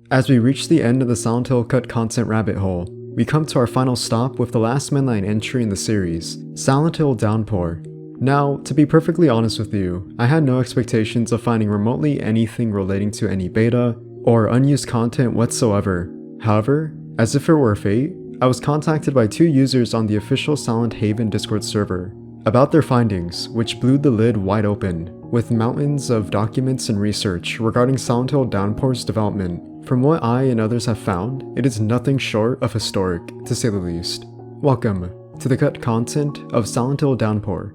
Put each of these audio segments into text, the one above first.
As we reach the end of the Silent Hill cut content rabbit hole, we come to our final stop with the last mainline entry in the series, Silent Hill Downpour. Now, to be perfectly honest with you, I had no expectations of finding remotely anything relating to any beta or unused content whatsoever. However, as if it were fate, I was contacted by two users on the official Silent Haven Discord server about their findings, which blew the lid wide open, with mountains of documents and research regarding Silent Hill Downpour's development. From what I and others have found, it is nothing short of historic, to say the least. Welcome to the cut content of Silent Hill Downpour.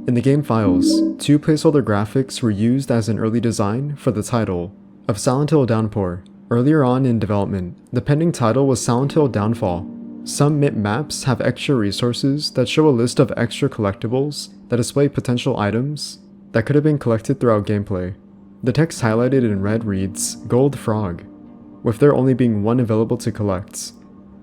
In the game files, two placeholder graphics were used as an early design for the title of Silent Hill Downpour. Earlier on in development, the pending title was Silent Hill Downfall. Some MIP maps have extra resources that show a list of extra collectibles that display potential items that could have been collected throughout gameplay. The text highlighted in red reads, Gold Frog, with there only being one available to collect.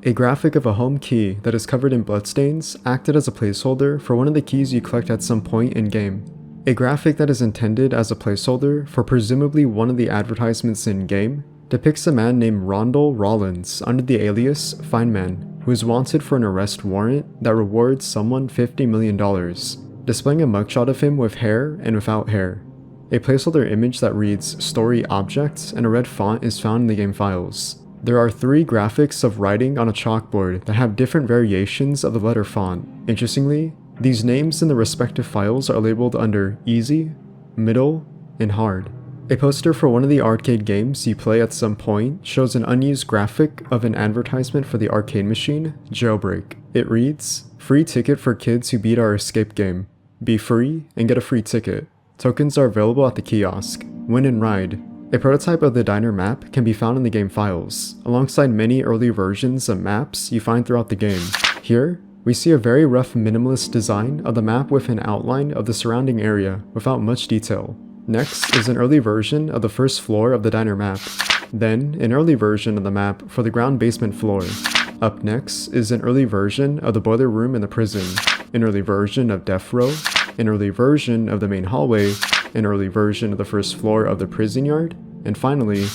A graphic of a home key that is covered in bloodstains acted as a placeholder for one of the keys you collect at some point in-game. A graphic that is intended as a placeholder for presumably one of the advertisements in-game depicts a man named Rondell Rollins under the alias Feynman, who is wanted for an arrest warrant that rewards someone $50 million, displaying a mugshot of him with hair and without hair. A placeholder image that reads Story Objects and a red font is found in the game files. There are three graphics of writing on a chalkboard that have different variations of the letter font. Interestingly, these names in the respective files are labeled under Easy, Middle, and Hard. A poster for one of the arcade games you play at some point shows an unused graphic of an advertisement for the arcade machine, Jailbreak. It reads, Free ticket for kids who beat our escape game. Be free and get a free ticket. Tokens are available at the kiosk. Win and ride. A prototype of the diner map can be found in the game files, alongside many early versions of maps you find throughout the game. Here, we see a very rough minimalist design of the map with an outline of the surrounding area without much detail. Next is an early version of the first floor of the diner map, then an early version of the map for the ground basement floor. Up next is an early version of the boiler room in the prison, an early version of Death Row, an early version of the main hallway, an early version of the first floor of the prison yard, and finally,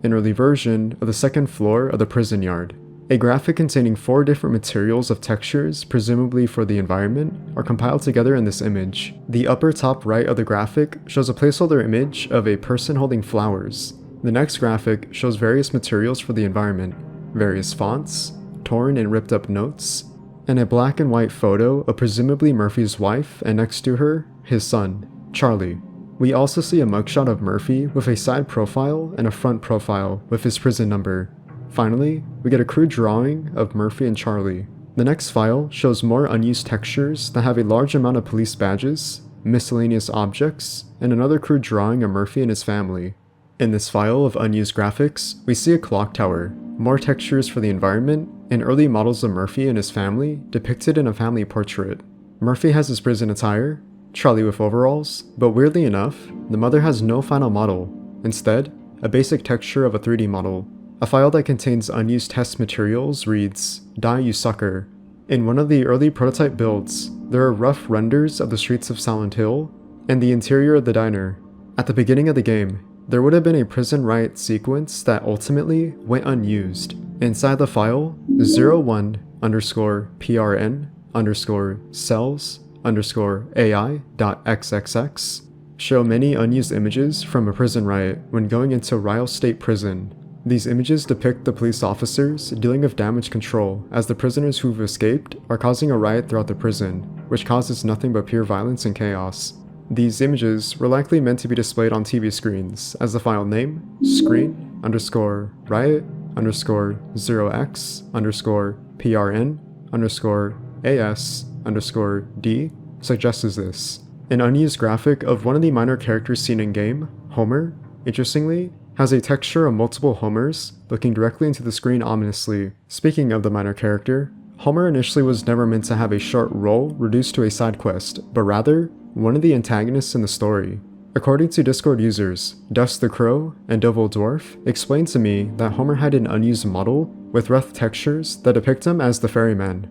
an early version of the second floor of the prison yard. A graphic containing 4 different materials of textures, presumably for the environment, are compiled together in this image. The upper top right of the graphic shows a placeholder image of a person holding flowers. The next graphic shows various materials for the environment, various fonts, torn and ripped up notes, and a black and white photo of presumably Murphy's wife and next to her, his son, Charlie. We also see a mugshot of Murphy with a side profile and a front profile with his prison number. Finally, we get a crude drawing of Murphy and Charlie. The next file shows more unused textures that have a large amount of police badges, miscellaneous objects, and another crude drawing of Murphy and his family. In this file of unused graphics, we see a clock tower, more textures for the environment, and early models of Murphy and his family depicted in a family portrait. Murphy has his prison attire, Charlie with overalls, but weirdly enough, the mother has no final model. Instead, a basic texture of a 3D model. A file that contains unused test materials reads, Die You Sucker. In one of the early prototype builds, there are rough renders of the streets of Silent Hill and the interior of the diner. At the beginning of the game, there would have been a prison riot sequence that ultimately went unused. Inside the file, 01_cells_AI.xxx show many unused images from a prison riot when going into Riot State Prison. These images depict the police officers dealing with damage control as the prisoners who've escaped are causing a riot throughout the prison, which causes nothing but pure violence and chaos. These images were likely meant to be displayed on TV screens as the file name, screen_riot_0x_PRN_AS_D suggests this. An unused graphic of one of the minor characters seen in-game, Homer, interestingly, has a texture of multiple Homers looking directly into the screen ominously. Speaking of the minor character, Homer initially was never meant to have a short role reduced to a side quest, but rather, one of the antagonists in the story. According to Discord users, Dust the Crow and Devil Dwarf explained to me that Homer had an unused model with rough textures that depict him as the ferryman.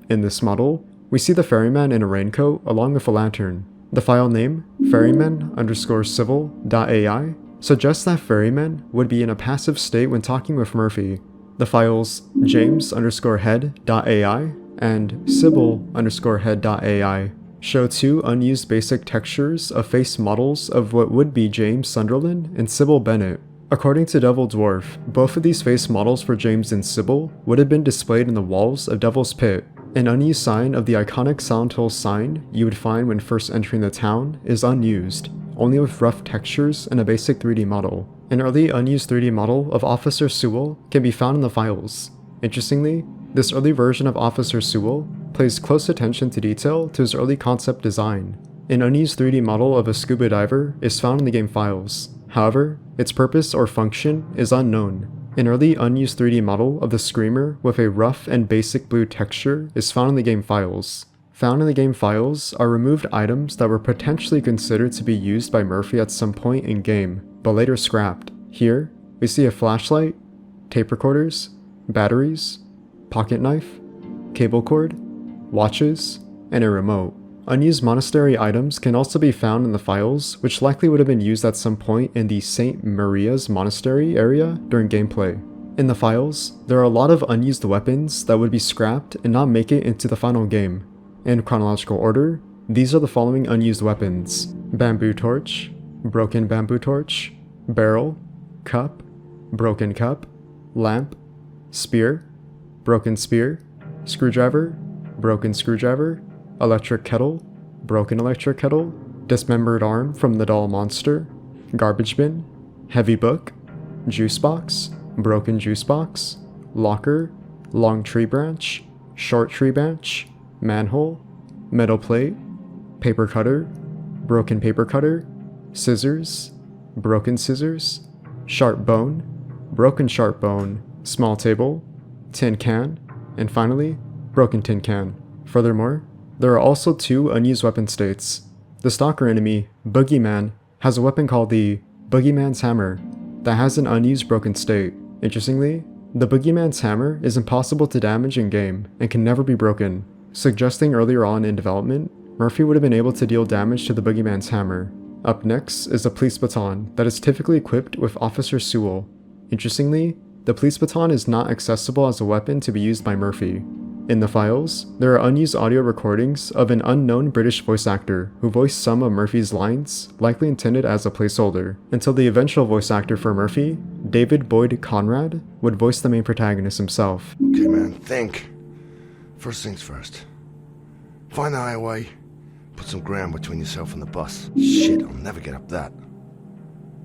In this model, we see the ferryman in a raincoat along with a lantern. The file name, ferryman_civil.ai, suggests that ferryman would be in a passive state when talking with Murphy. The files james_head.ai and sybil_head.ai show two unused basic textures of face models of what would be James Sunderland and Sybil Bennett. According to Devil Dwarf, both of these face models for James and Sybil would have been displayed in the walls of Devil's Pit. An unused sign of the iconic Silent Hill sign you would find when first entering the town is unused, only with rough textures and a basic 3D model. An early unused 3D model of Officer Sewell can be found in the files. Interestingly, this early version of Officer Sewell pays close attention to detail to his early concept design. An unused 3D model of a scuba diver is found in the game files. However, its purpose or function is unknown. An early unused 3D model of the Screamer with a rough and basic blue texture is found in the game files. Found in the game files are removed items that were potentially considered to be used by Murphy at some point in game, but later scrapped. Here, we see a flashlight, tape recorders, batteries, pocket knife, cable cord, watches, and a remote. Unused monastery items can also be found in the files, which likely would have been used at some point in the St. Maria's Monastery area during gameplay. In the files, there are a lot of unused weapons that would be scrapped and not make it into the final game. In chronological order, these are the following unused weapons: bamboo torch, broken bamboo torch, barrel, cup, broken cup, lamp, spear, broken spear, screwdriver, broken screwdriver, electric kettle, broken electric kettle, dismembered arm from the doll monster, garbage bin, heavy book, juice box, broken juice box, locker, long tree branch, short tree branch, manhole, metal plate, paper cutter, broken paper cutter, scissors, broken scissors, sharp bone, broken sharp bone, small table, tin can, and finally, broken tin can. Furthermore, there are also two unused weapon states. The stalker enemy, Boogeyman, has a weapon called the Boogeyman's Hammer that has an unused broken state. Interestingly, the Boogeyman's Hammer is impossible to damage in-game and can never be broken, suggesting earlier on in development, Murphy would have been able to deal damage to the Boogeyman's Hammer. Up next is the police baton that is typically equipped with Officer Sewell. Interestingly, the police baton is not accessible as a weapon to be used by Murphy. In the files, there are unused audio recordings of an unknown British voice actor who voiced some of Murphy's lines, likely intended as a placeholder, until the eventual voice actor for Murphy, David Boyd Conrad, would voice the main protagonist himself. Okay man, think. First things first. Find the highway, put some ground between yourself and the bus. Shit, I'll never get up that.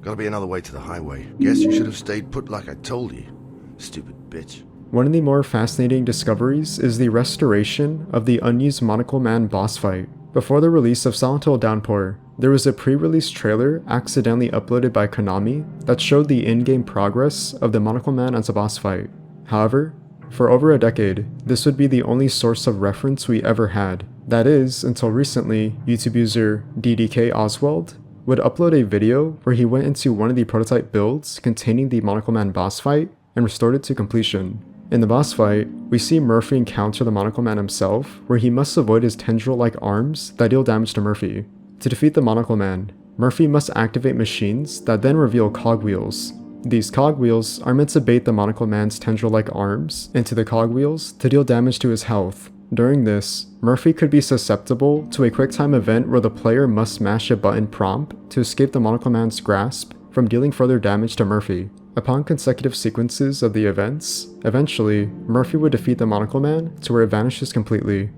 Gotta be another way to the highway. Guess you should have stayed put like I told you. Stupid bitch. One of the more fascinating discoveries is the restoration of the unused Monocle Man boss fight. Before the release of Silent Hill Downpour, there was a pre-release trailer accidentally uploaded by Konami that showed the in-game progress of the Monocle Man as a boss fight. However, for over a decade, this would be the only source of reference we ever had. That is, until recently, YouTube user DDK Oswald would upload a video where he went into one of the prototype builds containing the Monocle Man boss fight and restored it to completion. In the boss fight, we see Murphy encounter the Monocle Man himself, where he must avoid his tendril-like arms that deal damage to Murphy. To defeat the Monocle Man, Murphy must activate machines that then reveal cogwheels. These cogwheels are meant to bait the Monocle Man's tendril-like arms into the cogwheels to deal damage to his health. During this, Murphy could be susceptible to a QuickTime event where the player must smash a button prompt to escape the Monocle Man's grasp from dealing further damage to Murphy. Upon consecutive sequences of the events, eventually, Murphy would defeat the Monocle Man to where it vanishes completely.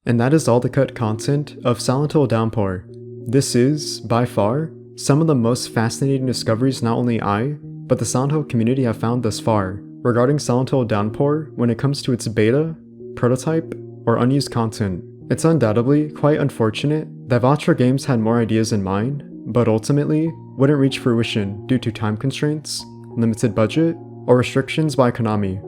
And that is all the cut content of Silent Hill Downpour. This is, by far, some of the most fascinating discoveries not only I, but the Silent Hill community have found thus far regarding Silent Hill Downpour when it comes to its beta, prototype, or unused content. It's undoubtedly quite unfortunate that Vatra Games had more ideas in mind, but ultimately wouldn't reach fruition due to time constraints, limited budget, or restrictions by Konami.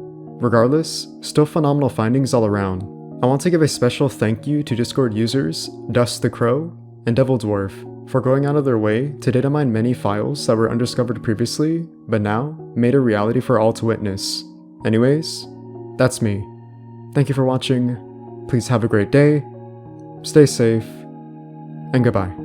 Regardless, still phenomenal findings all around. I want to give a special thank you to Discord users Dust the Crow and Devil Dwarf for going out of their way to data mine many files that were undiscovered previously, but now made a reality for all to witness. Anyways, that's me. Thank you for watching. Please have a great day, stay safe, and goodbye.